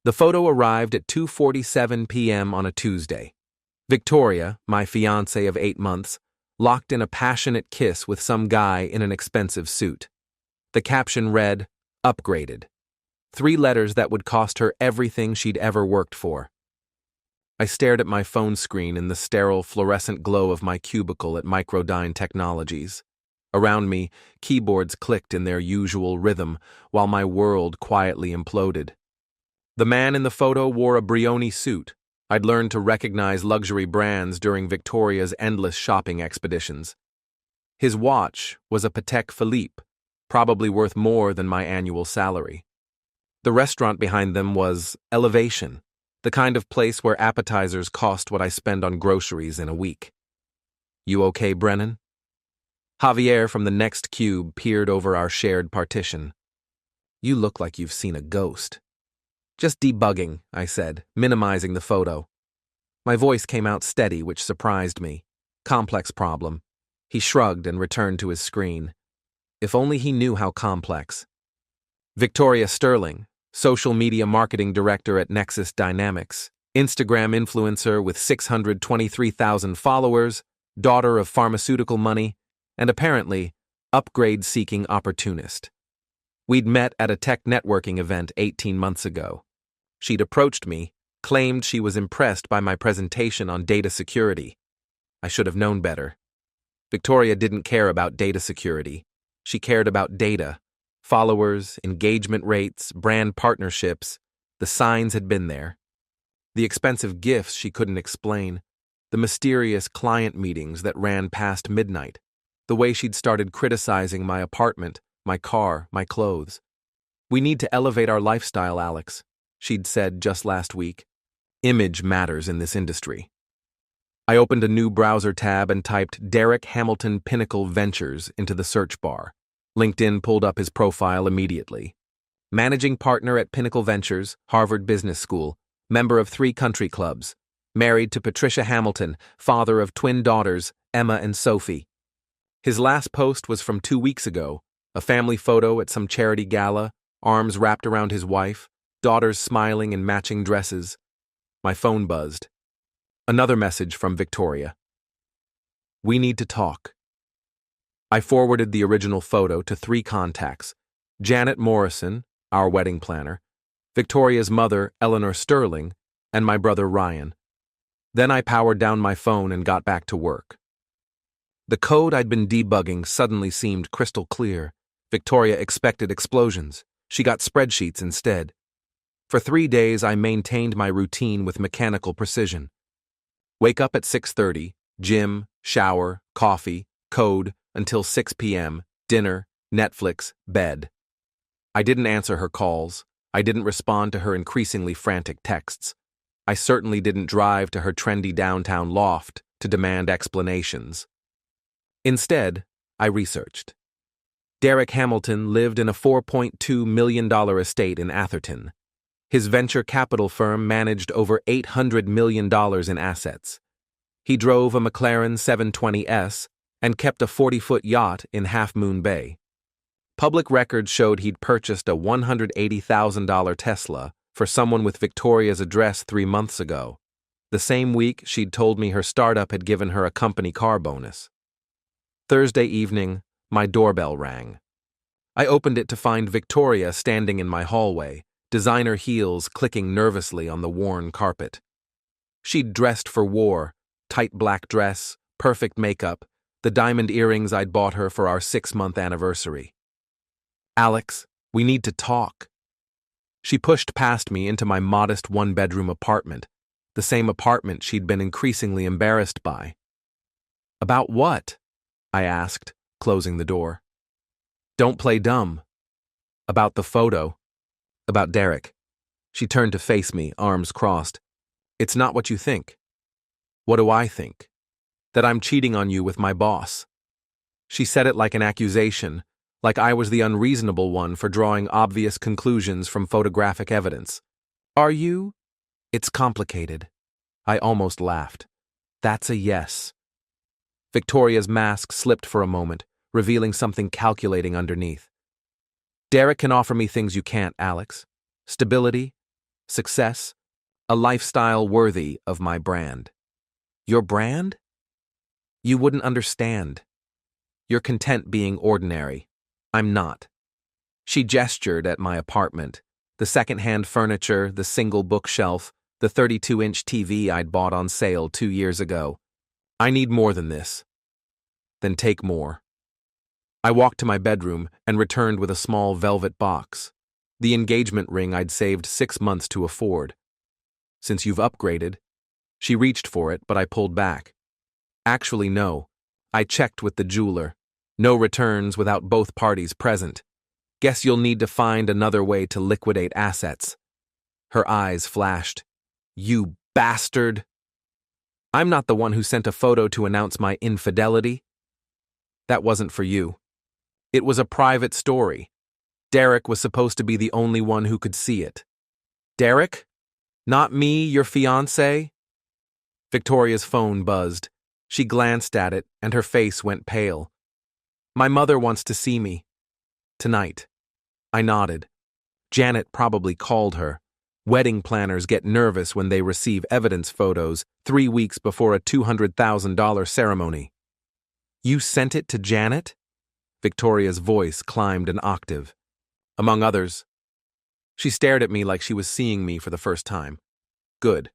The photo arrived at 2:47 p.m. on a Tuesday. Victoria, my fiancé of 8 months, locked in a passionate kiss with some guy in an expensive suit. The caption read, "Upgraded." 3 letters that would cost her everything she'd ever worked for. I stared at my phone screen in the sterile fluorescent glow of my cubicle at Microdyne Technologies. Around me, keyboards clicked in their usual rhythm, while my world quietly imploded. The man in the photo wore a Brioni suit. I'd learned to recognize luxury brands during Victoria's endless shopping expeditions. His watch was a Patek Philippe, probably worth more than my annual salary. The restaurant behind them was Elevation, the kind of place where appetizers cost what I spend on groceries in a week. "You okay, Brennan?" Javier from the next cube peered over our shared partition. "You look like you've seen a ghost." "Just debugging," I said, minimizing the photo. My voice came out steady, which surprised me. "Complex problem." He shrugged and returned to his screen. If only he knew how complex. Victoria Sterling, social media marketing director at Nexus Dynamics, Instagram influencer with 623,000 followers, daughter of pharmaceutical money, and apparently, upgrade-seeking opportunist. We'd met at a tech networking event 18 months ago. She'd approached me, claimed she was impressed by my presentation on data security. I should have known better. Victoria didn't care about data security. She cared about data. Followers, engagement rates, brand partnerships. The signs had been there. The expensive gifts she couldn't explain. The mysterious client meetings that ran past midnight. The way she'd started criticizing my apartment, my car, my clothes. "We need to elevate our lifestyle, Alex," she'd said just last week. Image matters in this industry. I opened a new browser tab and typed Derek Hamilton Pinnacle Ventures into the search bar. LinkedIn pulled up his profile immediately. Managing partner at Pinnacle Ventures, Harvard Business School, member of 3 country clubs, married to Patricia Hamilton, father of twin daughters, Emma and Sophie. His last post was from 2 weeks ago, a family photo at some charity gala, arms wrapped around his wife, daughters smiling in matching dresses. My phone buzzed. Another message from Victoria. "We need to talk." I forwarded the original photo to 3 contacts: Janet Morrison, our wedding planner, Victoria's mother, Eleanor Sterling, and my brother Ryan. Then I powered down my phone and got back to work. The code I'd been debugging suddenly seemed crystal clear. Victoria expected explosions. She got spreadsheets instead. For 3 days, I maintained my routine with mechanical precision. Wake up at 6:30, gym, shower, coffee, code, until 6 p.m., dinner, Netflix, bed. I didn't answer her calls. I didn't respond to her increasingly frantic texts. I certainly didn't drive to her trendy downtown loft to demand explanations. Instead, I researched. Derek Hamilton lived in a $4.2 million estate in Atherton. His venture capital firm managed over $800 million in assets. He drove a McLaren 720S and kept a 40-foot yacht in Half Moon Bay. Public records showed he'd purchased a $180,000 Tesla for someone with Victoria's address 3 months ago. The same week, she'd told me her startup had given her a company car bonus. Thursday evening, my doorbell rang. I opened it to find Victoria standing in my hallway, designer heels clicking nervously on the worn carpet. She'd dressed for war, tight black dress, perfect makeup, the diamond earrings I'd bought her for our 6-month anniversary. "Alex, we need to talk." She pushed past me into my modest 1-bedroom apartment, the same apartment she'd been increasingly embarrassed by. "About what?" I asked, closing the door. "Don't play dumb." "About the photo. About Derek." She turned to face me, arms crossed. "It's not what you think." "What do I think?" "That I'm cheating on you with my boss." She said it like an accusation, like I was the unreasonable one for drawing obvious conclusions from photographic evidence. "Are you?" "It's complicated." I almost laughed. "That's a yes." Victoria's mask slipped for a moment, revealing something calculating underneath. "Derek can offer me things you can't, Alex. Stability, success, a lifestyle worthy of my brand. Your brand? You wouldn't understand. You're content being ordinary. I'm not. She gestured at my apartment, the second-hand furniture, the single bookshelf, the 32-inch TV I'd bought on sale 2 years ago. I need more than this. Then take more. I walked to my bedroom and returned with a small velvet box, the engagement ring I'd saved 6 months to afford. Since you've upgraded. She reached for it, but I pulled back. Actually, no. I checked with the jeweler. No returns without both parties present. Guess you'll need to find another way to liquidate assets. Her eyes flashed. You bastard! I'm not the one who sent a photo to announce my infidelity. That wasn't for you. It was a private story. Derek was supposed to be the only one who could see it. Derek? Not me, your fiancé? Victoria's phone buzzed. She glanced at it, and her face went pale. My mother wants to see me. Tonight. I nodded. Janet probably called her. Wedding planners get nervous when they receive evidence photos 3 weeks before a $200,000 ceremony. You sent it to Janet? Victoria's voice climbed an octave. Among others. She stared at me like she was seeing me for the first time. Good.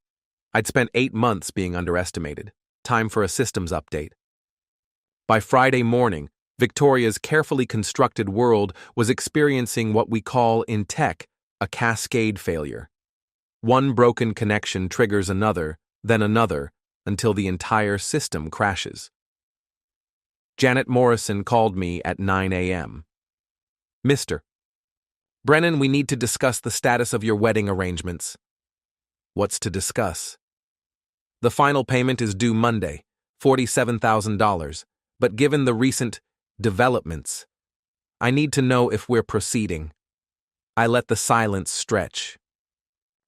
I'd spent 8 months being underestimated. Time for a systems update. By Friday morning, Victoria's carefully constructed world was experiencing what we call in tech a cascade failure. One broken connection triggers another, then another, until the entire system crashes. Janet Morrison called me at 9 a.m. Mr. Brennan, we need to discuss the status of your wedding arrangements. What's to discuss? The final payment is due Monday, $47,000, but given the recent developments, I need to know if we're proceeding. I let the silence stretch.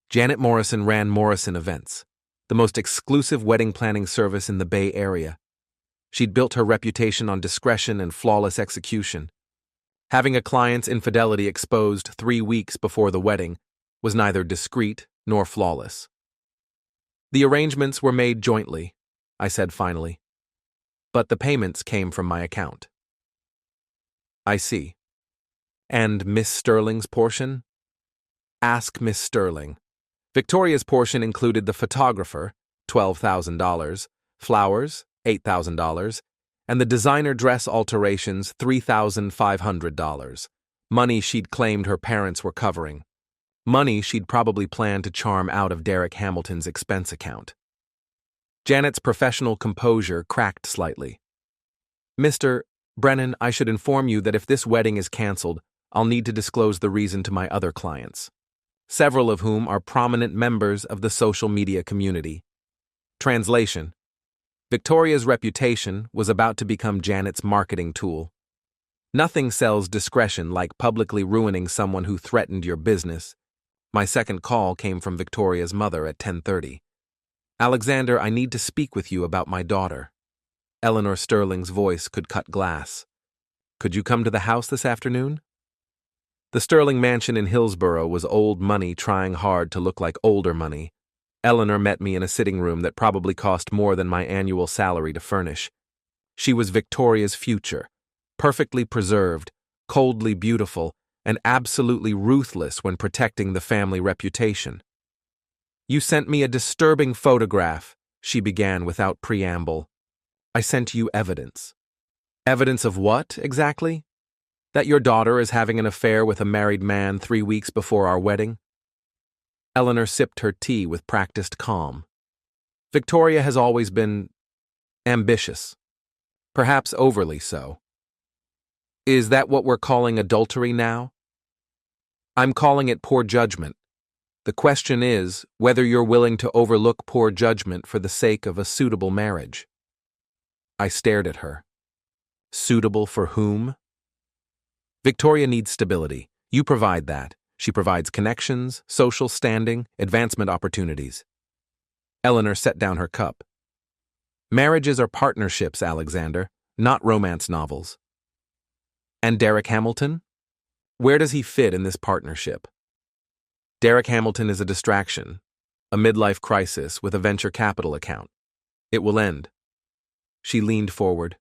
Janet Morrison ran Morrison Events, the most exclusive wedding planning service in the Bay Area. She'd built her reputation on discretion and flawless execution. Having a client's infidelity exposed 3 weeks before the wedding was neither discreet nor flawless. The arrangements were made jointly, I said finally, but the payments came from my account. I see. And Miss Sterling's portion? Ask Miss Sterling. Victoria's portion included the photographer, $12,000, flowers, $8,000, and the designer dress alterations, $3,500. Money she'd claimed her parents were covering. Money she'd probably planned to charm out of Derek Hamilton's expense account. Janet's professional composure cracked slightly. Mr. Brennan, I should inform you that if this wedding is canceled, I'll need to disclose the reason to my other clients, several of whom are prominent members of the social media community. Translation: Victoria's reputation was about to become Janet's marketing tool. Nothing sells discretion like publicly ruining someone who threatened your business. My second call came from Victoria's mother at 10:30. Alexander, I need to speak with you about my daughter. Eleanor Sterling's voice could cut glass. Could you come to the house this afternoon? The Sterling mansion in Hillsborough was old money trying hard to look like older money. Eleanor met me in a sitting room that probably cost more than my annual salary to furnish. She was Victoria's future, perfectly preserved, coldly beautiful, and absolutely ruthless when protecting the family reputation. You sent me a disturbing photograph, she began without preamble. I sent you evidence. Evidence of what, exactly? That your daughter is having an affair with a married man 3 weeks before our wedding? Eleanor sipped her tea with practiced calm. Victoria has always been ambitious, perhaps overly so. Is that what we're calling adultery now? I'm calling it poor judgment. The question is whether you're willing to overlook poor judgment for the sake of a suitable marriage. I stared at her. Suitable for whom? Victoria needs stability. You provide that. She provides connections, social standing, advancement opportunities. Eleanor set down her cup. Marriages are partnerships, Alexander, not romance novels. And Derek Hamilton? Where does he fit in this partnership? Derek Hamilton is a distraction, a midlife crisis with a venture capital account. It will end. She leaned forward.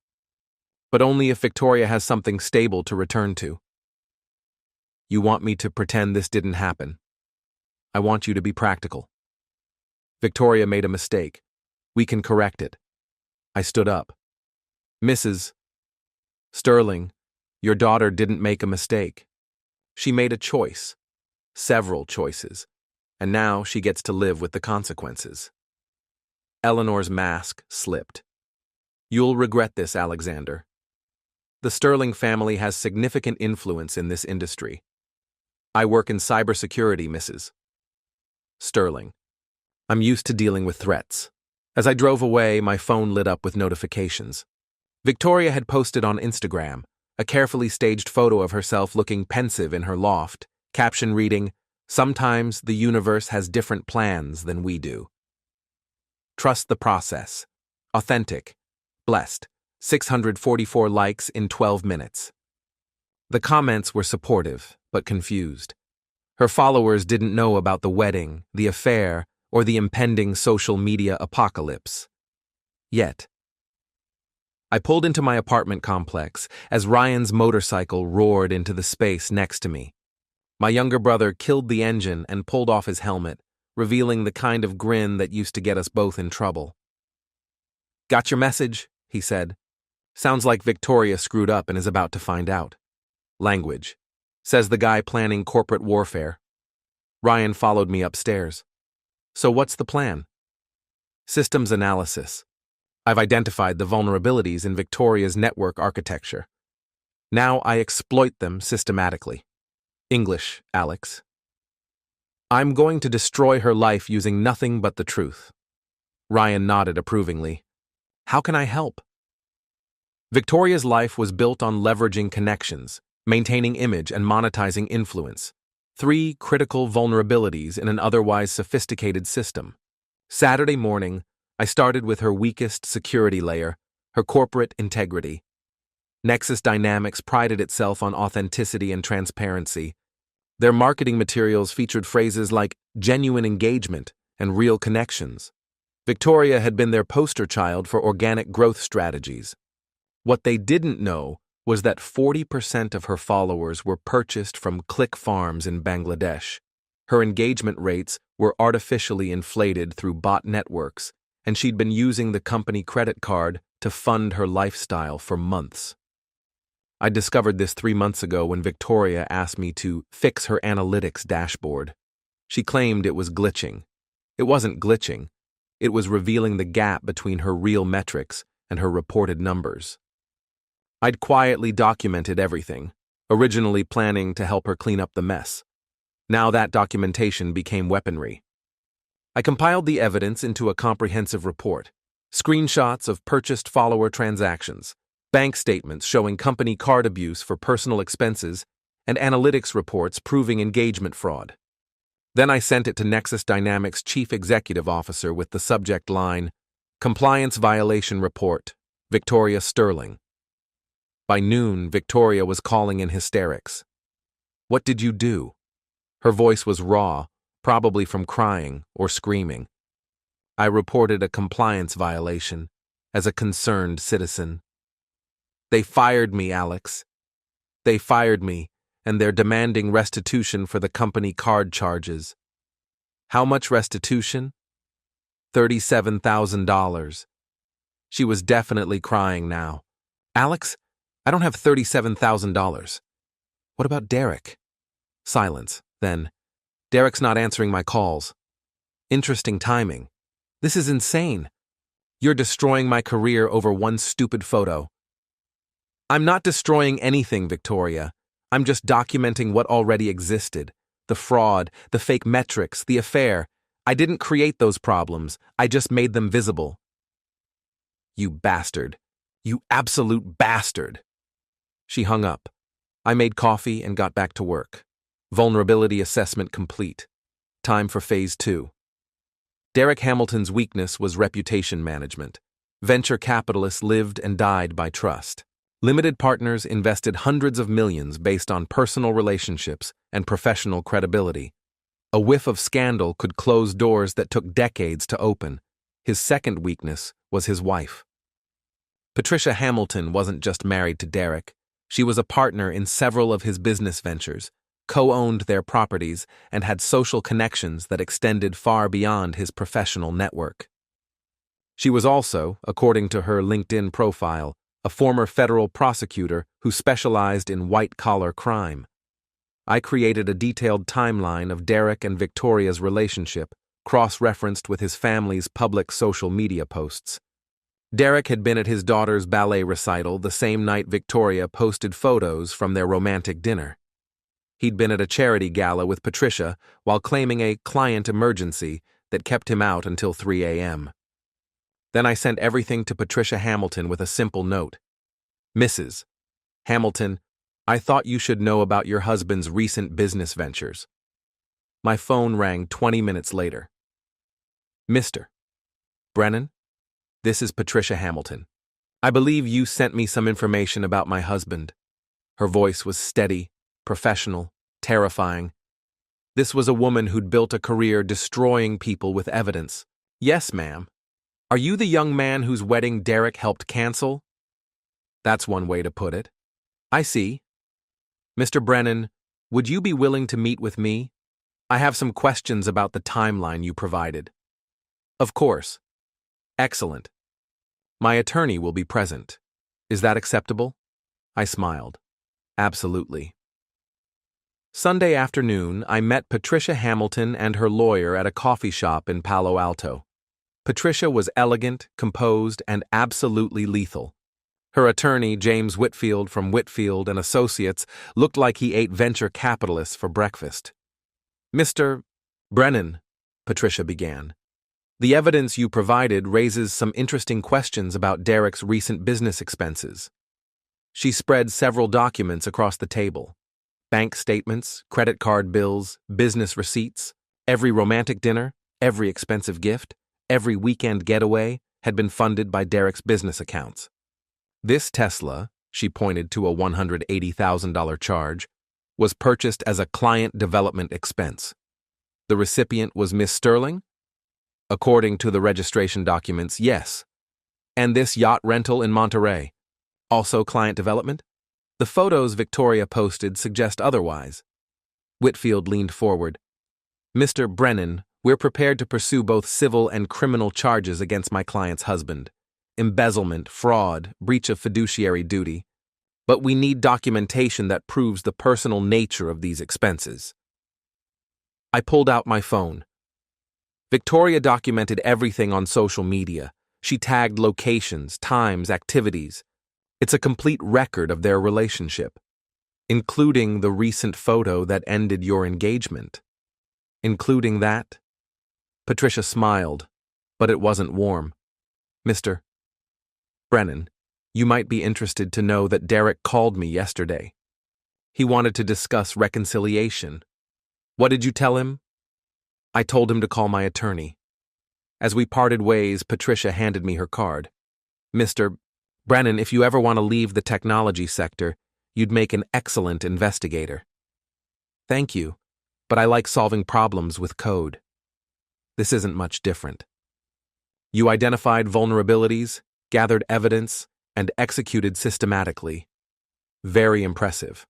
But only if Victoria has something stable to return to. You want me to pretend this didn't happen. I want you to be practical. Victoria made a mistake. We can correct it. I stood up. Mrs. Sterling, your daughter didn't make a mistake. She made a choice. Several choices. And now she gets to live with the consequences. Eleanor's mask slipped. You'll regret this, Alexander. The Sterling family has significant influence in this industry. I work in cybersecurity, Mrs. Sterling. I'm used to dealing with threats. As I drove away, my phone lit up with notifications. Victoria had posted on Instagram a carefully staged photo of herself looking pensive in her loft, caption reading, "Sometimes the universe has different plans than we do. Trust the process. Authentic. Blessed. 644 likes in 12 minutes. The comments were supportive, but confused. Her followers didn't know about the wedding, the affair, or the impending social media apocalypse. Yet. I pulled into my apartment complex as Ryan's motorcycle roared into the space next to me. My younger brother killed the engine and pulled off his helmet, revealing the kind of grin that used to get us both in trouble. Got your message, he said. Sounds like Victoria screwed up and is about to find out. Language, says the guy planning corporate warfare. Ryan followed me upstairs. So what's the plan? Systems analysis. I've identified the vulnerabilities in Victoria's network architecture. Now I exploit them systematically. English, Alex. I'm going to destroy her life using nothing but the truth. Ryan nodded approvingly. How can I help? Victoria's life was built on leveraging connections, maintaining image, and monetizing influence. 3 critical vulnerabilities in an otherwise sophisticated system. Saturday morning, I started with her weakest security layer, her corporate integrity. Nexus Dynamics prided itself on authenticity and transparency. Their marketing materials featured phrases like genuine engagement and real connections. Victoria had been their poster child for organic growth strategies. What they didn't know was that 40% of her followers were purchased from click farms in Bangladesh. Her engagement rates were artificially inflated through bot networks, and she'd been using the company credit card to fund her lifestyle for months. I discovered this 3 months ago when Victoria asked me to fix her analytics dashboard. She claimed it was glitching. It wasn't glitching. It was revealing the gap between her real metrics and her reported numbers. I'd quietly documented everything, originally planning to help her clean up the mess. Now that documentation became weaponry. I compiled the evidence into a comprehensive report. Screenshots of purchased follower transactions, bank statements showing company card abuse for personal expenses, and analytics reports proving engagement fraud. Then I sent it to Nexus Dynamics' Chief Executive Officer with the subject line, Compliance Violation Report, Victoria Sterling. By noon, Victoria was calling in hysterics. What did you do? Her voice was raw, probably from crying or screaming. I reported a compliance violation as a concerned citizen. They fired me, Alex. They fired me, and they're demanding restitution for the company card charges. How much restitution? $37,000. She was definitely crying now. Alex, I don't have $37,000. What about Derek? Silence. Then, Derek's not answering my calls. Interesting timing. This is insane. You're destroying my career over one stupid photo. I'm not destroying anything, Victoria. I'm just documenting what already existed. The fraud, the fake metrics, the affair. I didn't create those problems. I just made them visible. You bastard. You absolute bastard. She hung up. I made coffee and got back to work. Vulnerability assessment complete. Time for phase 2. Derek Hamilton's weakness was reputation management. Venture capitalists lived and died by trust. Limited partners invested hundreds of millions based on personal relationships and professional credibility. A whiff of scandal could close doors that took decades to open. His second weakness was his wife. Patricia Hamilton wasn't just married to Derek. She was a partner in several of his business ventures, co-owned their properties, and had social connections that extended far beyond his professional network. She was also, according to her LinkedIn profile, a former federal prosecutor who specialized in white-collar crime. I created a detailed timeline of Derek and Victoria's relationship, cross-referenced with his family's public social media posts. Derek had been at his daughter's ballet recital the same night Victoria posted photos from their romantic dinner. He'd been at a charity gala with Patricia while claiming a client emergency that kept him out until 3 a.m. Then I sent everything to Patricia Hamilton with a simple note. Mrs. Hamilton, I thought you should know about your husband's recent business ventures. My phone rang 20 minutes later. Mr. Brennan, this is Patricia Hamilton. I believe you sent me some information about my husband. Her voice was steady, professional, terrifying. This was a woman who'd built a career destroying people with evidence. Yes, ma'am. Are you the young man whose wedding Derek helped cancel? That's one way to put it. I see. Mr. Brennan, would you be willing to meet with me? I have some questions about the timeline you provided. Of course. Excellent. My attorney will be present. Is that acceptable? I smiled. Absolutely. Sunday afternoon, I met Patricia Hamilton and her lawyer at a coffee shop in Palo Alto. Patricia was elegant, composed, and absolutely lethal. Her attorney, James Whitfield from Whitfield and Associates, looked like he ate venture capitalists for breakfast. Mr. Brennan, Patricia began, the evidence you provided raises some interesting questions about Derek's recent business expenses. She spread several documents across the table. Bank statements, credit card bills, business receipts, every romantic dinner, every expensive gift, every weekend getaway had been funded by Derek's business accounts. This Tesla, she pointed to a $180,000 charge, was purchased as a client development expense. The recipient was Miss Sterling? According to the registration documents, yes. And this yacht rental in Monterey, also client development? The photos Victoria posted suggest otherwise. Whitfield leaned forward. Mr. Brennan, we're prepared to pursue both civil and criminal charges against my client's husband. Embezzlement, fraud, breach of fiduciary duty. But we need documentation that proves the personal nature of these expenses. I pulled out my phone. Victoria documented everything on social media. She tagged locations, times, activities. It's a complete record of their relationship, including the recent photo that ended your engagement. Including that? Patricia smiled, but it wasn't warm. Mr. Brennan, you might be interested to know that Derek called me yesterday. He wanted to discuss reconciliation. What did you tell him? I told him to call my attorney. As we parted ways, Patricia handed me her card. Mr. Brennan, if you ever want to leave the technology sector, you'd make an excellent investigator. Thank you, but I like solving problems with code. This isn't much different. You identified vulnerabilities, gathered evidence, and executed systematically. Very impressive.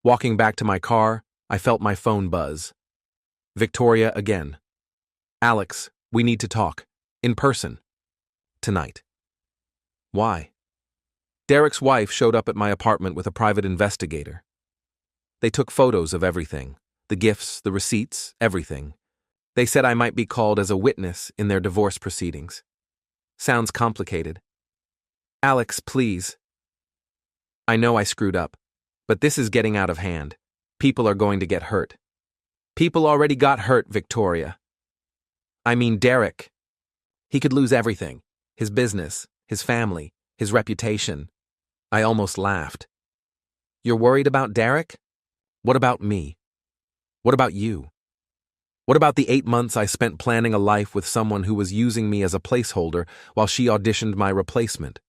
Walking back to my car, I felt my phone buzz. Victoria again. Alex, we need to talk. In person. Tonight. Why? Derek's wife showed up at my apartment with a private investigator. They took photos of everything. The gifts, the receipts, everything. They said I might be called as a witness in their divorce proceedings. Sounds complicated. Alex, please. I know I screwed up, but this is getting out of hand. People are going to get hurt. People already got hurt, Victoria. I mean Derek. He could lose everything. His business, his family, his reputation. I almost laughed. You're worried about Derek? What about me? What about you? What about the 8 months I spent planning a life with someone who was using me as a placeholder while she auditioned my replacement?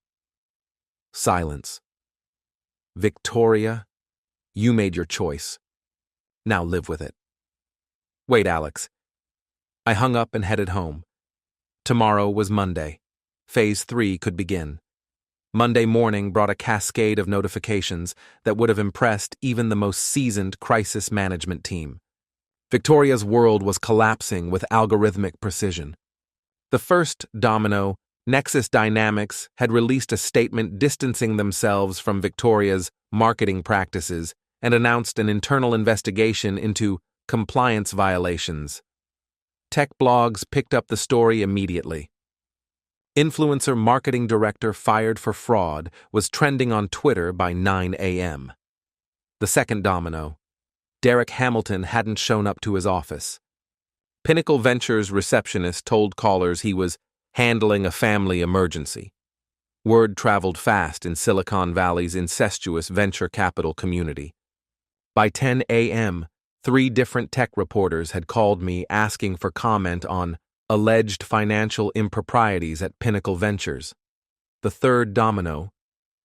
Silence. Victoria, you made your choice. Now live with it. Wait, Alex. I hung up and headed home. Tomorrow was Monday. Phase 3 could begin. Monday morning brought a cascade of notifications that would have impressed even the most seasoned crisis management team. Victoria's world was collapsing with algorithmic precision. The first domino, Nexus Dynamics, had released a statement distancing themselves from Victoria's marketing practices and announced an internal investigation into compliance violations. Tech blogs picked up the story immediately. Influencer marketing director fired for fraud was trending on Twitter by 9 a.m. The second domino, Derek Hamilton hadn't shown up to his office. Pinnacle Ventures receptionist told callers he was handling a family emergency. Word traveled fast in Silicon Valley's incestuous venture capital community. By 10 a.m., 3 different tech reporters had called me asking for comment on alleged financial improprieties at Pinnacle Ventures. The third domino,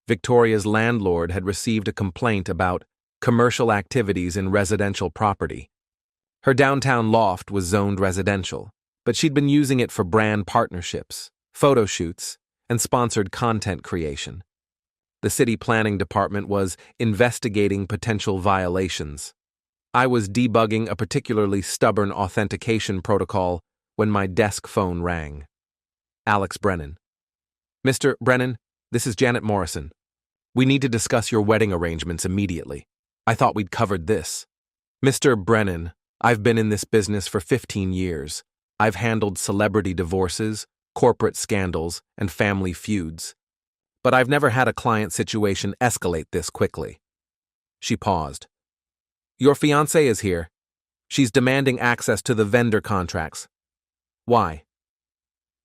Victoria's landlord had received a complaint about commercial activities in residential property. Her downtown loft was zoned residential, but she'd been using it for brand partnerships, photo shoots, and sponsored content creation. The city planning department was investigating potential violations. I was debugging a particularly stubborn authentication protocol when my desk phone rang. Alex Brennan. Mr. Brennan, this is Janet Morrison. We need to discuss your wedding arrangements immediately. I thought we'd covered this. Mr. Brennan, I've been in this business for 15 years. I've handled celebrity divorces, corporate scandals, and family feuds. But I've never had a client situation escalate this quickly. She paused. Your fiancé is here. She's demanding access to the vendor contracts. Why?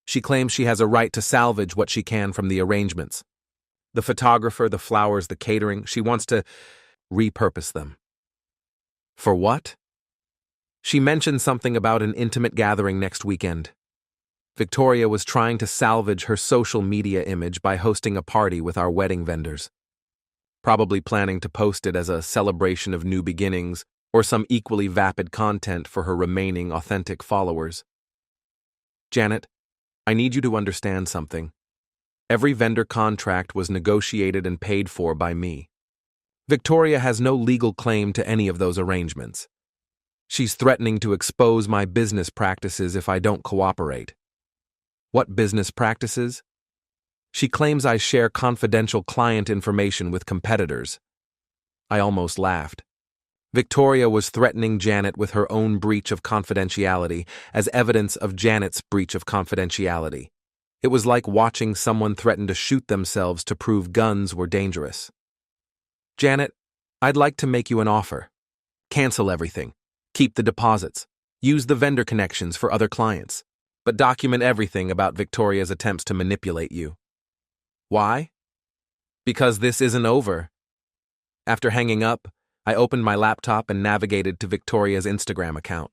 She claims she has a right to salvage what she can from the arrangements. The photographer, the flowers, the catering, she wants to repurpose them. For what? She mentioned something about an intimate gathering next weekend. Victoria was trying to salvage her social media image by hosting a party with our wedding vendors. Probably planning to post it as a celebration of new beginnings or some equally vapid content for her remaining authentic followers. Janet, I need you to understand something. Every vendor contract was negotiated and paid for by me. Victoria has no legal claim to any of those arrangements. She's threatening to expose my business practices if I don't cooperate. What business practices? She claims I share confidential client information with competitors. I almost laughed. Victoria was threatening Janet with her own breach of confidentiality as evidence of Janet's breach of confidentiality. It was like watching someone threaten to shoot themselves to prove guns were dangerous. Janet, I'd like to make you an offer. Cancel everything. Keep the deposits. Use the vendor connections for other clients. But document everything about Victoria's attempts to manipulate you. Why? Because this isn't over. After hanging up, I opened my laptop and navigated to Victoria's Instagram account.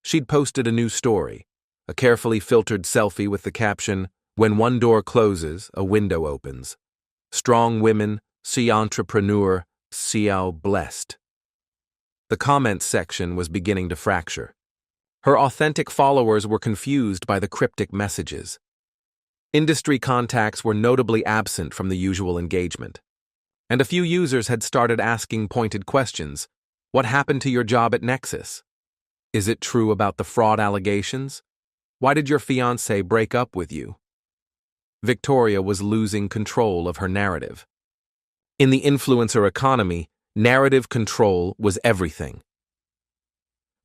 She'd posted a new story, a carefully filtered selfie with the caption, "When one door closes, a window opens. Strong women, see entrepreneur, see how blessed." The comments section was beginning to fracture. Her authentic followers were confused by the cryptic messages. Industry contacts were notably absent from the usual engagement. And a few users had started asking pointed questions. What happened to your job at Nexus? Is it true about the fraud allegations? Why did your fiancé break up with you? Victoria was losing control of her narrative. In the influencer economy, narrative control was everything.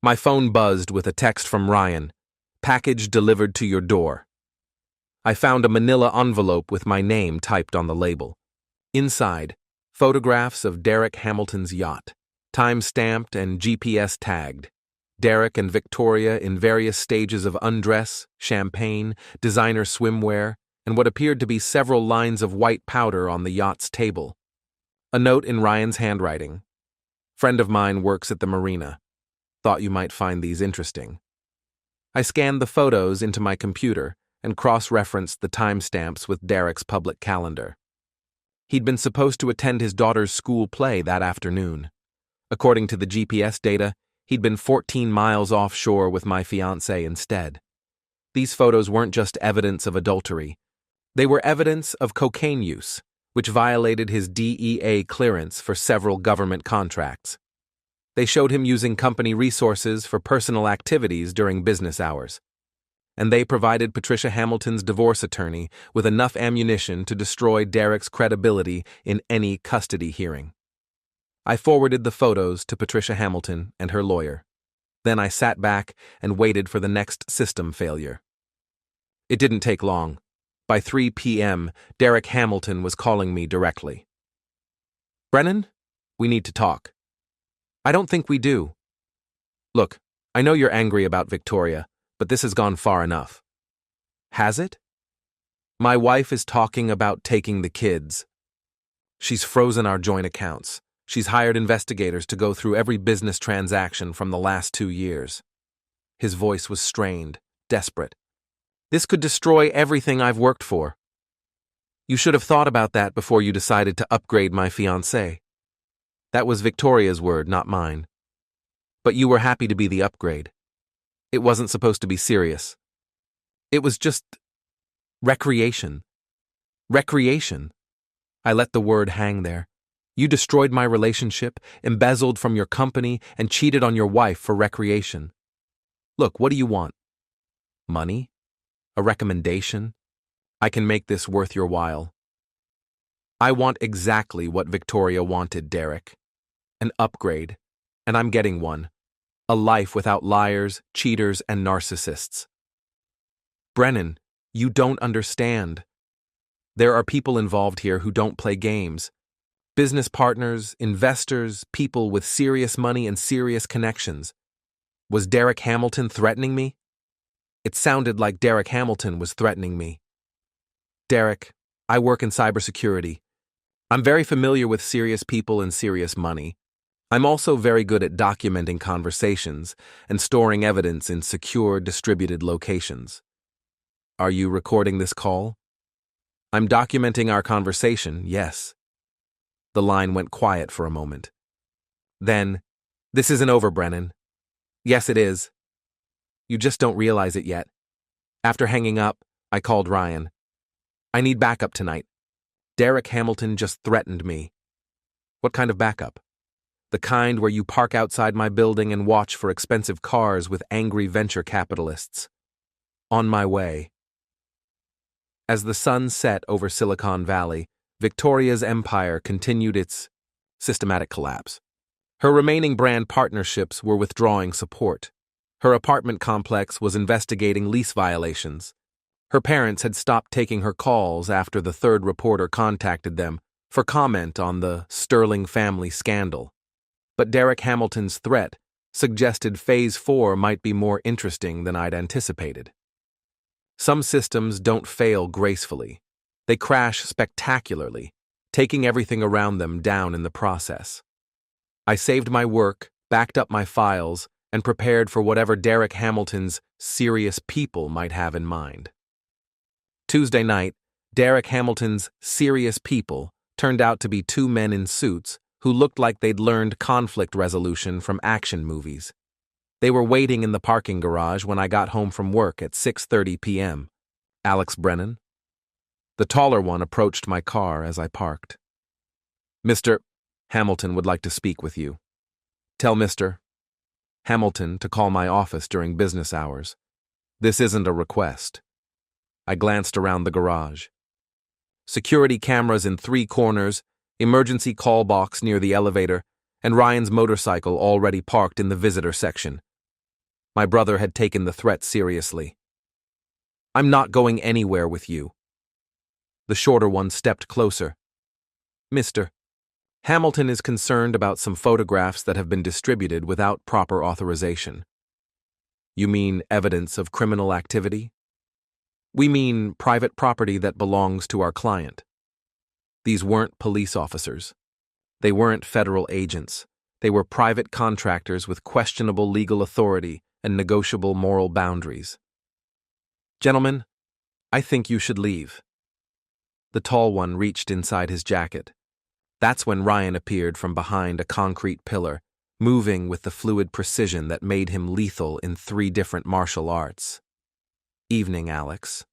My phone buzzed with a text from Ryan, "Package delivered to your door." I found a manila envelope with my name typed on the label. Inside, photographs of Derek Hamilton's yacht, time-stamped and GPS tagged. Derek and Victoria in various stages of undress, champagne, designer swimwear, and what appeared to be several lines of white powder on the yacht's table. A note in Ryan's handwriting. "Friend of mine works at the marina. Thought you might find these interesting." I scanned the photos into my computer and cross-referenced the timestamps with Derek's public calendar. He'd been supposed to attend his daughter's school play that afternoon. According to the GPS data, He'd been 14 miles offshore with my fiancée instead. These photos weren't just evidence of adultery. They were evidence of cocaine use, which violated his DEA clearance for several government contracts. They showed him using company resources for personal activities during business hours. And they provided Patricia Hamilton's divorce attorney with enough ammunition to destroy Derek's credibility in any custody hearing. I forwarded the photos to Patricia Hamilton and her lawyer. Then I sat back and waited for the next system failure. It didn't take long. By 3 p.m., Derek Hamilton was calling me directly. "Brennan, we need to talk." "I don't think we do." "Look, I know you're angry about Victoria, but this has gone far enough." "Has it?" "My wife is talking about taking the kids. She's frozen our joint accounts. She's hired investigators to go through every business transaction from the last 2 years. His voice was strained, desperate. "This could destroy everything I've worked for." "You should have thought about that before you decided to upgrade my fiancé." "That was Victoria's word, not mine." "But you were happy to be the upgrade. It wasn't supposed to be serious. It was just recreation." "Recreation?" I let the word hang there. "You destroyed my relationship, embezzled from your company, and cheated on your wife for recreation. Look, what do you want? Money? A recommendation? I can make this worth your while." "I want exactly what Victoria wanted, Derek. An upgrade. And I'm getting one. A life without liars, cheaters, and narcissists." "Brennan, you don't understand. There are people involved here who don't play games. Business partners, investors, people with serious money and serious connections. Was Derek Hamilton threatening me?" It sounded like Derek Hamilton was threatening me. "Derek, I work in cybersecurity. I'm very familiar with serious people and serious money. I'm also very good at documenting conversations and storing evidence in secure, distributed locations." "Are you recording this call?" "I'm documenting our conversation, yes." The line went quiet for a moment. Then, "This isn't over, Brennan." "Yes, it is. You just don't realize it yet." After hanging up, I called Ryan. "I need backup tonight. Derek Hamilton just threatened me." "What kind of backup?" "The kind where you park outside my building and watch for expensive cars with angry venture capitalists." "On my way." As the sun set over Silicon Valley, Victoria's empire continued its systematic collapse. Her remaining brand partnerships were withdrawing support. Her apartment complex was investigating lease violations. Her parents had stopped taking her calls after the third reporter contacted them for comment on the Sterling family scandal. But Derek Hamilton's threat suggested Phase 4 might be more interesting than I'd anticipated. Some systems don't fail gracefully. They crash spectacularly, taking everything around them down in the process. I saved my work, backed up my files, and prepared for whatever Derek Hamilton's serious people might have in mind. Tuesday night, Derek Hamilton's serious people turned out to be 2 men in suits who looked like they'd learned conflict resolution from action movies. They were waiting in the parking garage when I got home from work at 6:30 p.m. "Alex Brennan?" The taller one approached my car as I parked. "Mr. Hamilton would like to speak with you. Tell Mr. Hamilton to call my office during business hours. This isn't a request." I glanced around the garage. Security cameras in 3 corners, emergency call box near the elevator, and Ryan's motorcycle already parked in the visitor section. My brother had taken the threat seriously. "I'm not going anywhere with you." The shorter one stepped closer. "Mr. Hamilton is concerned about some photographs that have been distributed without proper authorization." "You mean evidence of criminal activity?" "We mean private property that belongs to our client." These weren't police officers. They weren't federal agents. They were private contractors with questionable legal authority and negotiable moral boundaries. "Gentlemen, I think you should leave." The tall one reached inside his jacket. That's when Ryan appeared from behind a concrete pillar, moving with the fluid precision that made him lethal in 3 different martial arts. "Evening, Alex."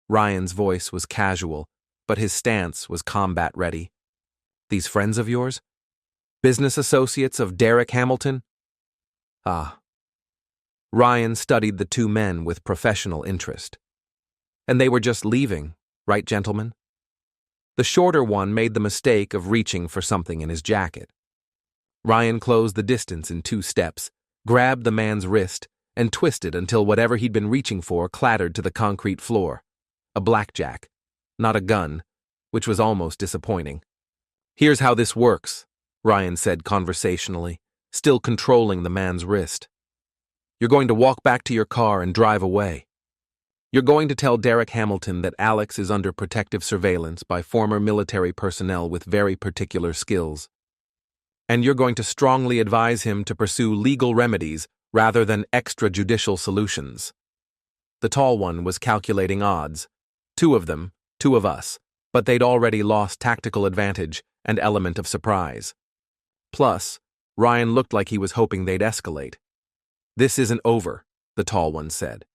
Ryan's voice was casual, but his stance was combat-ready. "These friends of yours? Business associates of Derek Hamilton?" "Ah." Ryan studied the 2 men with professional interest. "And they were just leaving, right, gentlemen?" The shorter one made the mistake of reaching for something in his jacket. Ryan closed the distance in 2 steps, grabbed the man's wrist, and twisted until whatever he'd been reaching for clattered to the concrete floor. A blackjack, not a gun, which was almost disappointing. "Here's how this works," Ryan said conversationally, still controlling the man's wrist. "You're going to walk back to your car and drive away. You're going to tell Derek Hamilton that Alex is under protective surveillance by former military personnel with very particular skills. And you're going to strongly advise him to pursue legal remedies rather than extrajudicial solutions." The tall one was calculating odds. 2 of them, 2 of us, but they'd already lost tactical advantage and element of surprise. Plus, Ryan looked like he was hoping they'd escalate. "This isn't over," the tall one said.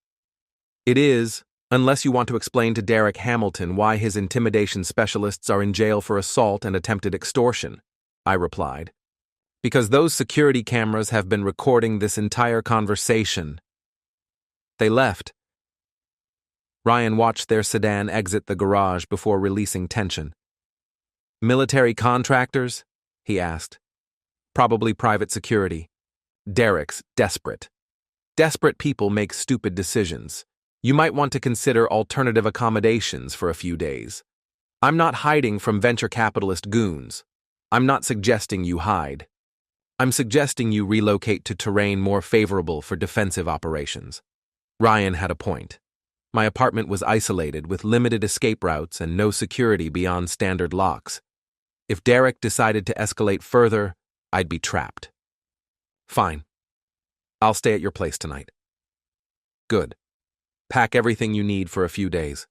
"It is, unless you want to explain to Derek Hamilton why his intimidation specialists are in jail for assault and attempted extortion," I replied. "Because those security cameras have been recording this entire conversation." They left. Ryan watched their sedan exit the garage before releasing tension. "Military contractors?" he asked. "Probably private security. Derek's desperate. Desperate people make stupid decisions. You might want to consider alternative accommodations for a few days. I'm not hiding from venture capitalist goons. I'm not suggesting you hide. I'm suggesting you relocate to terrain more favorable for defensive operations." Ryan had a point. My apartment was isolated with limited escape routes and no security beyond standard locks. If Derek decided to escalate further, I'd be trapped. "Fine. I'll stay at your place tonight." "Good. Pack everything you need for a few days."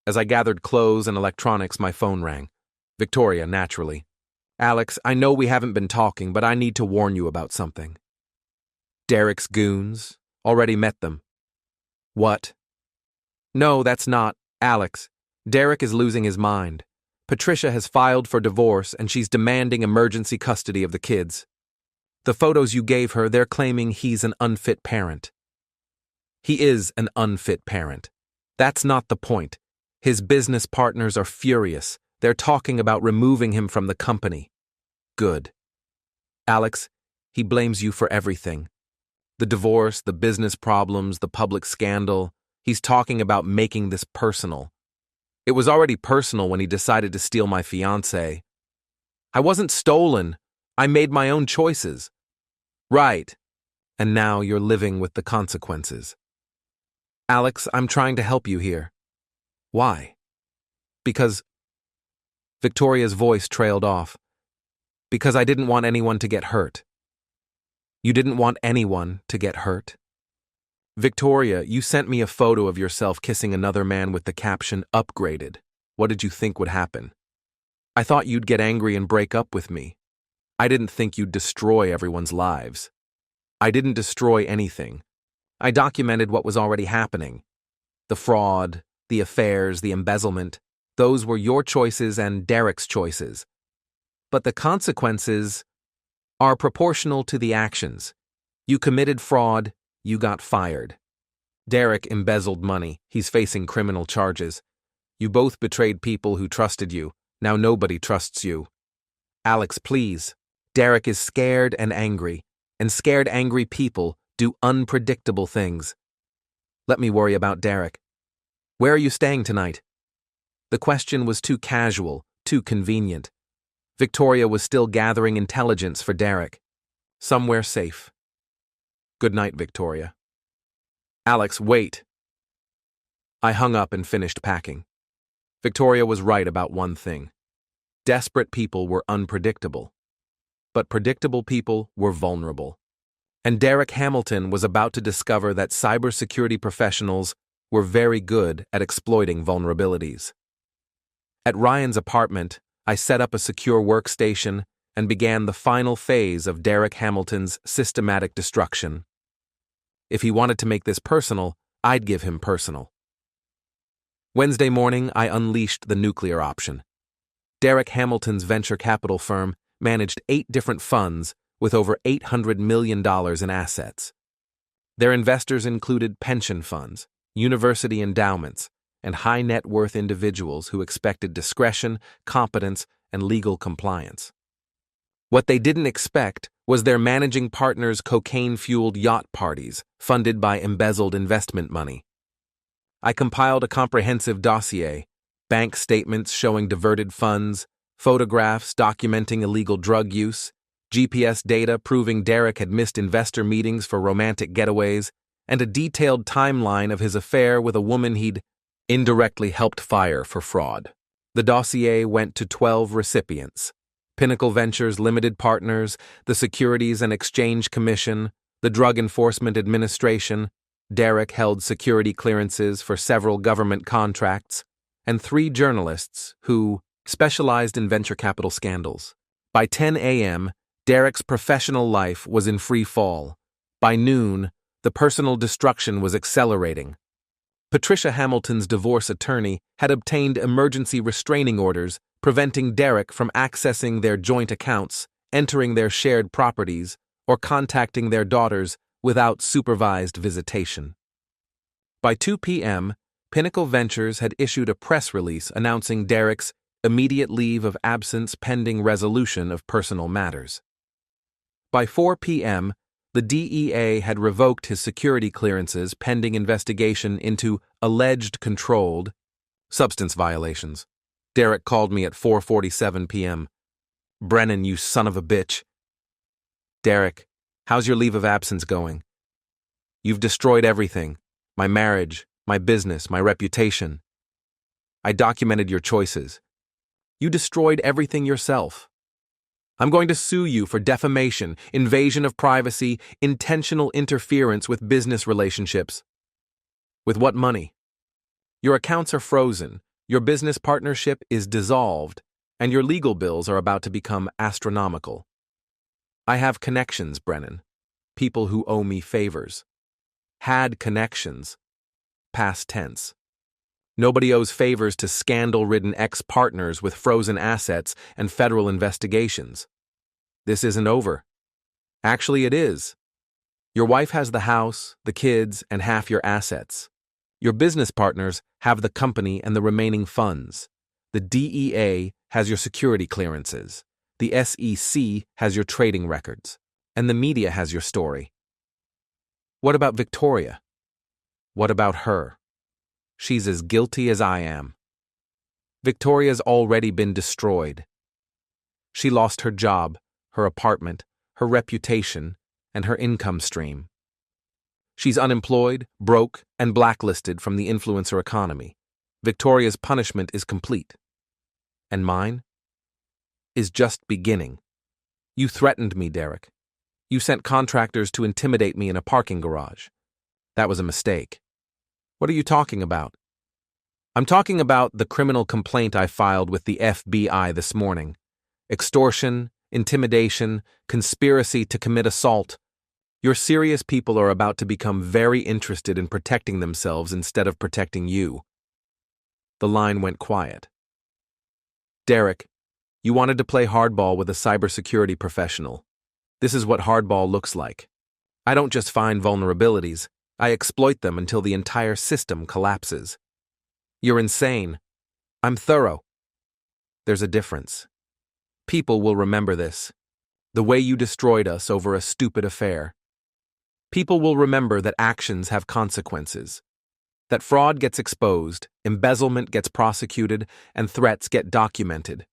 As I gathered clothes and electronics, my phone rang. Victoria, naturally. "Alex, I know we haven't been talking, but I need to warn you about something." "Derek's goons? Already met them." "What?" "No, that's not. Alex, Derek is losing his mind. Patricia has filed for divorce and she's demanding emergency custody of the kids. The photos you gave her, they're claiming he's an unfit parent." "He is an unfit parent. That's not the point. His business partners are furious. They're talking about removing him from the company." "Good." "Alex, he blames you for everything. The divorce, the business problems, the public scandal. He's talking about making this personal. It was already personal when he decided to steal my fiancé. I wasn't stolen. I made my own choices." "Right. And now you're living with the consequences." "Alex, I'm trying to help you here." "Why?" "Because—" Victoria's voice trailed off. "Because I didn't want anyone to get hurt." "You didn't want anyone to get hurt?" "Victoria, you sent me a photo of yourself kissing another man with the caption, 'Upgraded.' What did you think would happen? I thought you'd get angry and break up with me. I didn't think you'd destroy everyone's lives. I didn't destroy anything. I documented what was already happening. The fraud, the affairs, the embezzlement, those were your choices and Derek's choices. But the consequences are proportional to the actions. You committed fraud, you got fired. Derek embezzled money, he's facing criminal charges. You both betrayed people who trusted you, now nobody trusts you. Alex, please. Derek is scared and scared angry people do unpredictable things. Let me worry about Derek. Where are you staying tonight?" The question was too casual, too convenient. Victoria was still gathering intelligence for Derek. "Somewhere safe." "Good night, Victoria." "Alex, wait." I hung up and finished packing. Victoria was right about one thing. Desperate people were unpredictable. But predictable people were vulnerable. And Derek Hamilton was about to discover that cybersecurity professionals were very good at exploiting vulnerabilities. At Ryan's apartment, I set up a secure workstation, and began the final phase of Derek Hamilton's systematic destruction. If he wanted to make this personal, I'd give him personal. Wednesday morning, I unleashed the nuclear option. Derek Hamilton's venture capital firm managed 8 different funds with over $800 million in assets. Their investors included pension funds, university endowments, and high net worth individuals who expected discretion, competence, and legal compliance. What they didn't expect was their managing partners' cocaine-fueled yacht parties funded by embezzled investment money. I compiled a comprehensive dossier, bank statements showing diverted funds, photographs documenting illegal drug use, GPS data proving Derek had missed investor meetings for romantic getaways, and a detailed timeline of his affair with a woman he'd indirectly helped fire for fraud. The dossier went to 12 recipients: Pinnacle Ventures Limited Partners, the Securities and Exchange Commission, the Drug Enforcement Administration. Derek held security clearances for several government contracts, and 3 journalists who specialized in venture capital scandals. By 10 a.m., Derek's professional life was in free fall. By noon, the personal destruction was accelerating. Patricia Hamilton's divorce attorney had obtained emergency restraining orders preventing Derek from accessing their joint accounts, entering their shared properties, or contacting their daughters without supervised visitation. By 2 p.m., Pinnacle Ventures had issued a press release announcing Derek's immediate leave of absence pending resolution of personal matters. By 4 p.m., the DEA had revoked his security clearances pending investigation into alleged controlled substance violations. Derek called me at 4:47 p.m. "Brennan, you son of a bitch." "Derek, how's your leave of absence going?" "You've destroyed everything. My marriage, my business, my reputation. I documented your choices. You destroyed everything yourself. I'm going to sue you for defamation, invasion of privacy, intentional interference with business relationships." "With what money?" "Your accounts are frozen, your business partnership is dissolved, and your legal bills are about to become astronomical." "I have connections, Brennan. People who owe me favors." "Had connections." Past tense. Nobody owes favors to scandal-ridden ex-partners with frozen assets and federal investigations. This isn't over. Actually, it is. Your wife has the house, the kids, and half your assets. Your business partners have the company and the remaining funds. The DEA has your security clearances. The SEC has your trading records. And the media has your story. What about Victoria? What about her? She's as guilty as I am. Victoria's already been destroyed. She lost her job, her apartment, her reputation, and her income stream. She's unemployed, broke, and blacklisted from the influencer economy. Victoria's punishment is complete. And mine is just beginning. You threatened me, Derek. You sent contractors to intimidate me in a parking garage. That was a mistake. What are you talking about? I'm talking about the criminal complaint I filed with the FBI this morning. Extortion, intimidation, conspiracy to commit assault. Your serious people are about to become very interested in protecting themselves instead of protecting you. The line went quiet. Derek, you wanted to play hardball with a cybersecurity professional. This is what hardball looks like. I don't just find vulnerabilities. I exploit them until the entire system collapses. You're insane. I'm thorough. There's a difference. People will remember this. The way you destroyed us over a stupid affair. People will remember that actions have consequences. That fraud gets exposed, embezzlement gets prosecuted, and threats get documented.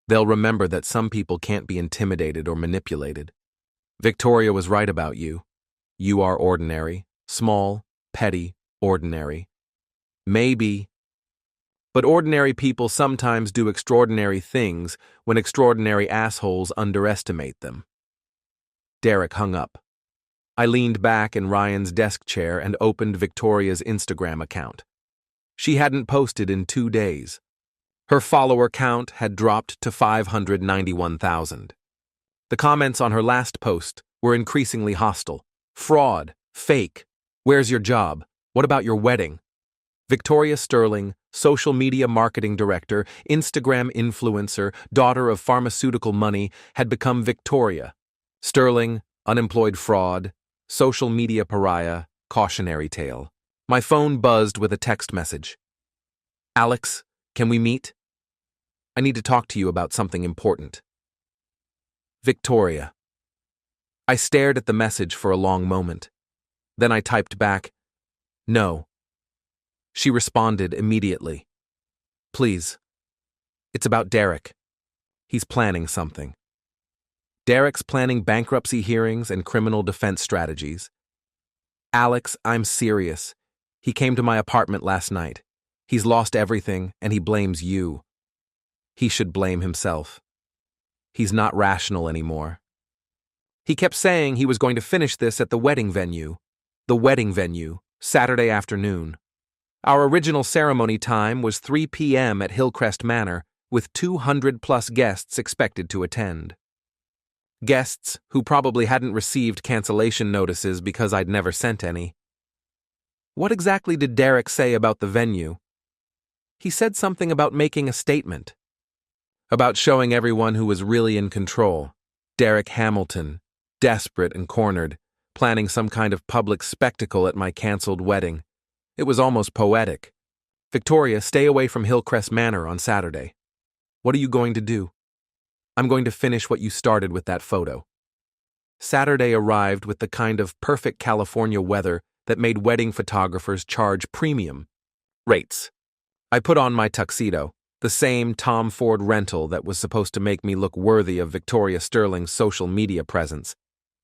They'll remember that some people can't be intimidated or manipulated. Victoria was right about you. You are ordinary, small, petty, ordinary. Maybe. But ordinary people sometimes do extraordinary things when extraordinary assholes underestimate them. Derek hung up. I leaned back in Ryan's desk chair and opened Victoria's Instagram account. She hadn't posted in 2 days. Her follower count had dropped to 591,000. The comments on her last post were increasingly hostile. Fraud. Fake. Where's your job? What about your wedding? Victoria Sterling, social media marketing director, Instagram influencer, daughter of pharmaceutical money, had become Victoria. Sterling, unemployed fraud, social media pariah, cautionary tale. My phone buzzed with a text message. Alex, can we meet? I need to talk to you about something important. Victoria. I stared at the message for a long moment. Then I typed back, no. She responded immediately. Please. It's about Derek. He's planning something. Derek's planning bankruptcy hearings and criminal defense strategies. Alex, I'm serious. He came to my apartment last night. He's lost everything, and he blames you. He should blame himself. He's not rational anymore. He kept saying he was going to finish this at the wedding venue. The wedding venue, Saturday afternoon. Our original ceremony time was 3 p.m. at Hillcrest Manor, with 200-plus guests expected to attend. Guests who probably hadn't received cancellation notices because I'd never sent any. What exactly did Derek say about the venue? He said something about making a statement. About showing everyone who was really in control. Derek Hamilton, desperate and cornered, planning some kind of public spectacle at my canceled wedding. It was almost poetic. Victoria, stay away from Hillcrest Manor on Saturday. What are you going to do? I'm going to finish what you started with that photo. Saturday arrived with the kind of perfect California weather that made wedding photographers charge premium rates. I put on my tuxedo, the same Tom Ford rental that was supposed to make me look worthy of Victoria Sterling's social media presence,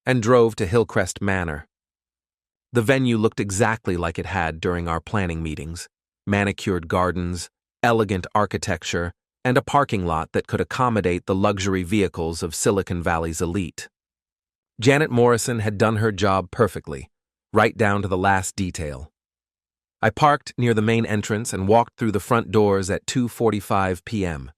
and drove to Hillcrest Manor. The venue looked exactly like it had during our planning meetings. Manicured gardens, elegant architecture, and a parking lot that could accommodate the luxury vehicles of Silicon Valley's elite. Janet Morrison had done her job perfectly, right down to the last detail. I parked near the main entrance and walked through the front doors at 2:45 p.m.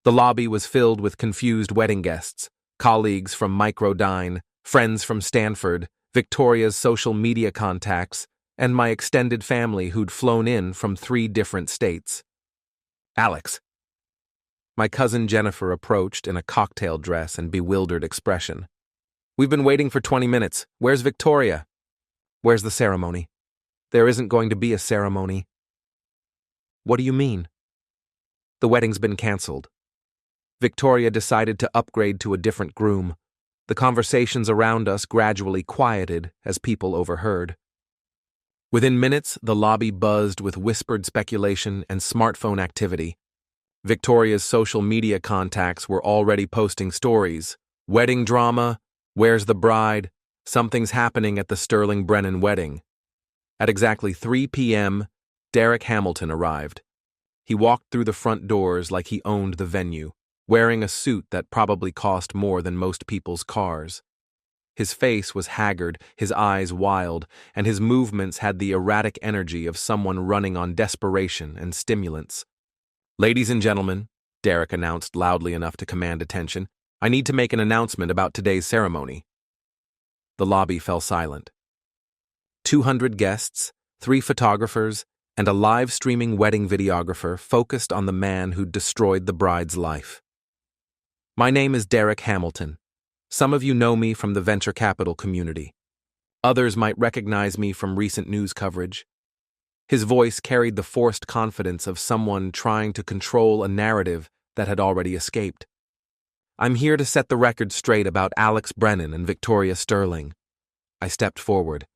The lobby was filled with confused wedding guests, colleagues from Microdine, friends from Stanford, Victoria's social media contacts, and my extended family who'd flown in from 3 different states. Alex. My cousin Jennifer approached in a cocktail dress and bewildered expression. We've been waiting for 20 minutes. Where's Victoria? Where's the ceremony? There isn't going to be a ceremony. What do you mean? The wedding's been canceled. Victoria decided to upgrade to a different groom. The conversations around us gradually quieted as people overheard. Within minutes, the lobby buzzed with whispered speculation and smartphone activity. Victoria's social media contacts were already posting stories. Wedding drama, where's the bride, something's happening at the Sterling Brennan wedding. At exactly 3 p.m., Derek Hamilton arrived. He walked through the front doors like he owned the venue, wearing a suit that probably cost more than most people's cars. His face was haggard, his eyes wild, and his movements had the erratic energy of someone running on desperation and stimulants. Ladies and gentlemen, Derek announced loudly enough to command attention, I need to make an announcement about today's ceremony. The lobby fell silent. 200 guests, 3 photographers, and a live-streaming wedding videographer focused on the man who'd destroyed the bride's life. My name is Derek Hamilton. Some of you know me from the venture capital community. Others might recognize me from recent news coverage. His voice carried the forced confidence of someone trying to control a narrative that had already escaped. I'm here to set the record straight about Alex Brennan and Victoria Sterling. I stepped forward.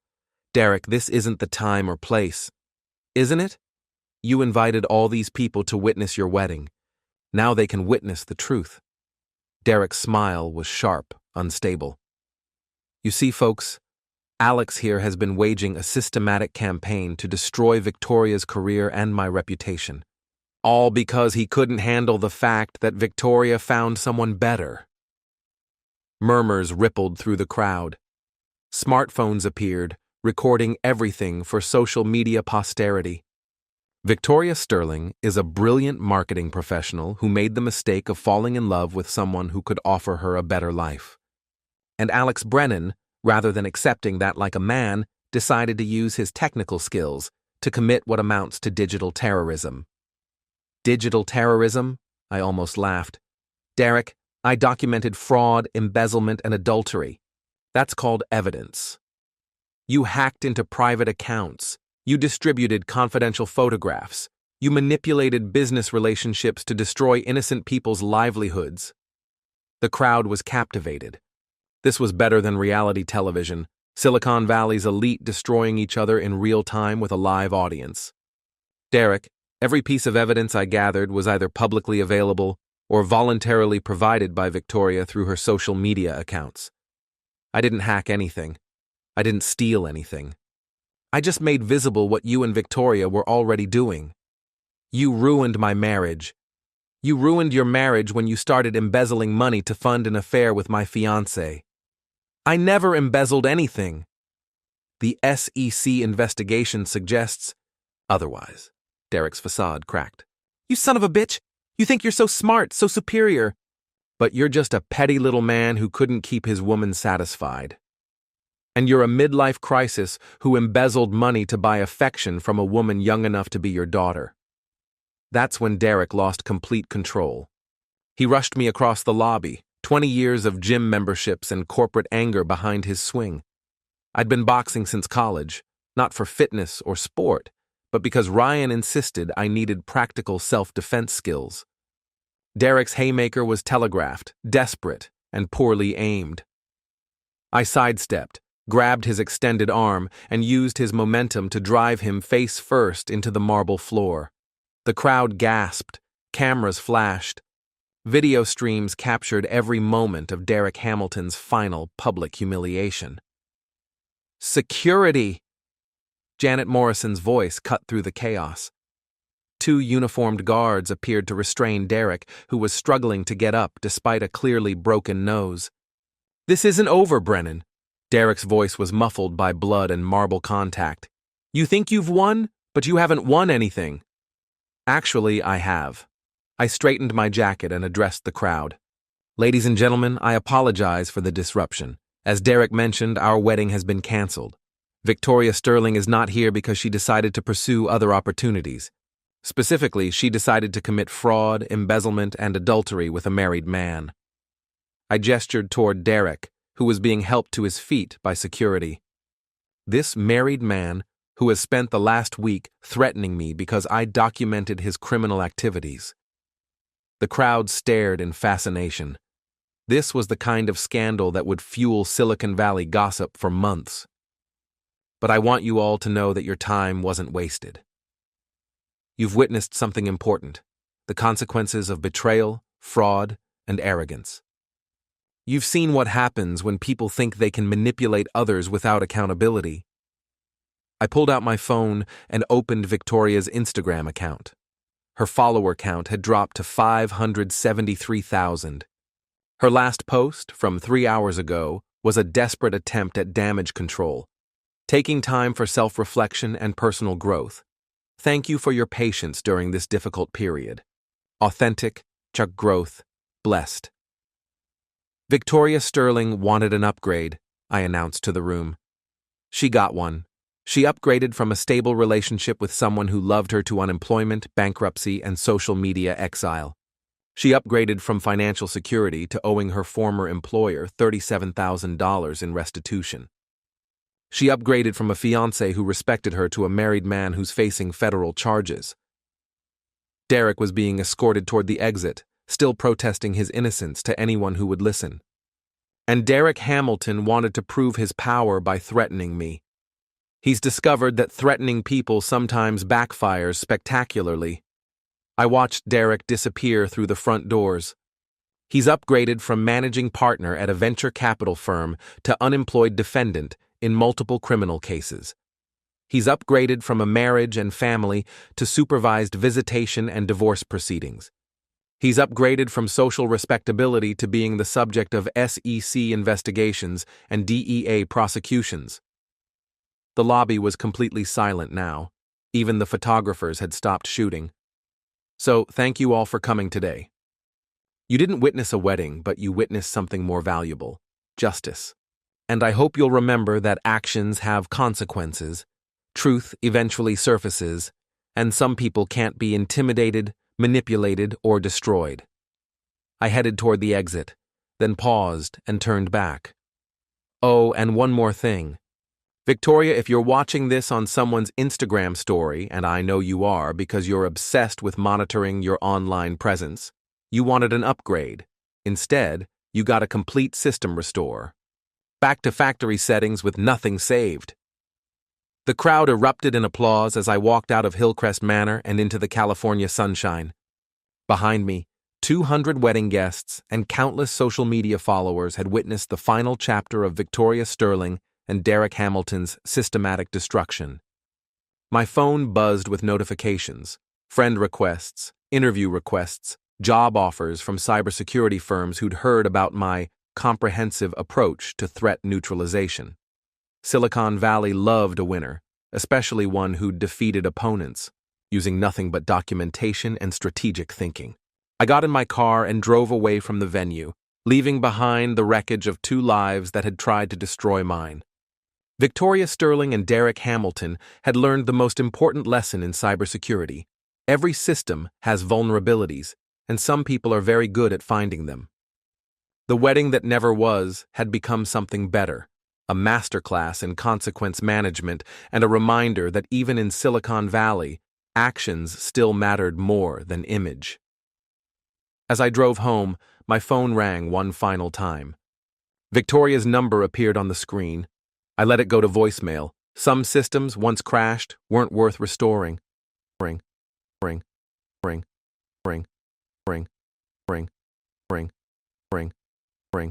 Derek, this isn't the time or place. Isn't it? You invited all these people to witness your wedding. Now they can witness the truth. Derek's smile was sharp, unstable. You see, folks, Alex here has been waging a systematic campaign to destroy Victoria's career and my reputation. All because he couldn't handle the fact that Victoria found someone better. Murmurs rippled through the crowd. Smartphones appeared, recording everything for social media posterity. Victoria Sterling is a brilliant marketing professional who made the mistake of falling in love with someone who could offer her a better life. And Alex Brennan, rather than accepting that like a man, decided to use his technical skills to commit what amounts to digital terrorism. Digital terrorism? I almost laughed. Derek, I documented fraud, embezzlement, and adultery. That's called evidence. You hacked into private accounts. You distributed confidential photographs. You manipulated business relationships to destroy innocent people's livelihoods. The crowd was captivated. This was better than reality television, Silicon Valley's elite destroying each other in real time with a live audience. Derek, every piece of evidence I gathered was either publicly available or voluntarily provided by Victoria through her social media accounts. I didn't hack anything. I didn't steal anything. I just made visible what you and Victoria were already doing. You ruined my marriage. You ruined your marriage when you started embezzling money to fund an affair with my fiancé. I never embezzled anything. The SEC investigation suggests otherwise. Derek's facade cracked. You son of a bitch! You think you're so smart, so superior. But you're just a petty little man who couldn't keep his woman satisfied. And you're a midlife crisis who embezzled money to buy affection from a woman young enough to be your daughter. That's when Derek lost complete control. He rushed me across the lobby, 20 years of gym memberships and corporate anger behind his swing. I'd been boxing since college, not for fitness or sport, but because Ryan insisted I needed practical self-defense skills. Derek's haymaker was telegraphed, desperate, and poorly aimed. I sidestepped, grabbed his extended arm, and used his momentum to drive him face first into the marble floor. The crowd gasped, cameras flashed. Video streams captured every moment of Derek Hamilton's final public humiliation. Security! Janet Morrison's voice cut through the chaos. 2 uniformed guards appeared to restrain Derek, who was struggling to get up despite a clearly broken nose. This isn't over, Brennan. Derek's voice was muffled by blood and marble contact. You think you've won, but you haven't won anything. Actually, I have. I straightened my jacket and addressed the crowd. Ladies and gentlemen, I apologize for the disruption. As Derek mentioned, our wedding has been canceled. Victoria Sterling is not here because she decided to pursue other opportunities. Specifically, she decided to commit fraud, embezzlement, and adultery with a married man. I gestured toward Derek, who was being helped to his feet by security. This married man, who has spent the last week threatening me because I documented his criminal activities. The crowd stared in fascination. This was the kind of scandal that would fuel Silicon Valley gossip for months. But I want you all to know that your time wasn't wasted. You've witnessed something important, the consequences of betrayal, fraud, and arrogance. You've seen what happens when people think they can manipulate others without accountability. I pulled out my phone and opened Victoria's Instagram account. Her follower count had dropped to 573,000. Her last post, from 3 hours ago, was a desperate attempt at damage control, taking time for self-reflection and personal growth. Thank you for your patience during this difficult period. Authentic, Chuck Growth, blessed. Victoria Sterling wanted an upgrade, I announced to the room. She got one. She upgraded from a stable relationship with someone who loved her to unemployment, bankruptcy, and social media exile. She upgraded from financial security to owing her former employer $37,000 in restitution. She upgraded from a fiancé who respected her to a married man who's facing federal charges. Derek was being escorted toward the exit, still protesting his innocence to anyone who would listen. And Derek Hamilton wanted to prove his power by threatening me. He's discovered that threatening people sometimes backfires spectacularly. I watched Derek disappear through the front doors. He's upgraded from managing partner at a venture capital firm to unemployed defendant in multiple criminal cases. He's upgraded from a marriage and family to supervised visitation and divorce proceedings. He's upgraded from social respectability to being the subject of SEC investigations and DEA prosecutions. The lobby was completely silent now. Even the photographers had stopped shooting. So, thank you all for coming today. You didn't witness a wedding, but you witnessed something more valuable. justice. And I hope you'll remember that actions have consequences. Truth eventually surfaces, and some people can't be intimidated, manipulated, or destroyed. I headed toward the exit, then paused and turned back. Oh, and one more thing. Victoria, if you're watching this on someone's Instagram story, and I know you are because you're obsessed with monitoring your online presence, you wanted an upgrade. Instead, you got a complete system restore. Back to factory settings with nothing saved. The crowd erupted in applause as I walked out of Hillcrest Manor and into the California sunshine. Behind me, 200 wedding guests and countless social media followers had witnessed the final chapter of Victoria Sterling and Derek Hamilton's systematic destruction. My phone buzzed with notifications, friend requests, interview requests, job offers from cybersecurity firms who'd heard about my comprehensive approach to threat neutralization. Silicon Valley loved a winner, especially one who'd defeated opponents, using nothing but documentation and strategic thinking. I got in my car and drove away from the venue, leaving behind the wreckage of 2 lives that had tried to destroy mine. Victoria Sterling and Derek Hamilton had learned the most important lesson in cybersecurity. Every system has vulnerabilities, and some people are very good at finding them. The wedding that never was had become something better, a masterclass in consequence management and a reminder that even in Silicon Valley, actions still mattered more than image. As I drove home, my phone rang one final time. Victoria's number appeared on the screen. I let it go to voicemail. Some systems, once crashed, weren't worth restoring. Ring, ring, ring, ring, ring, ring, ring, ring.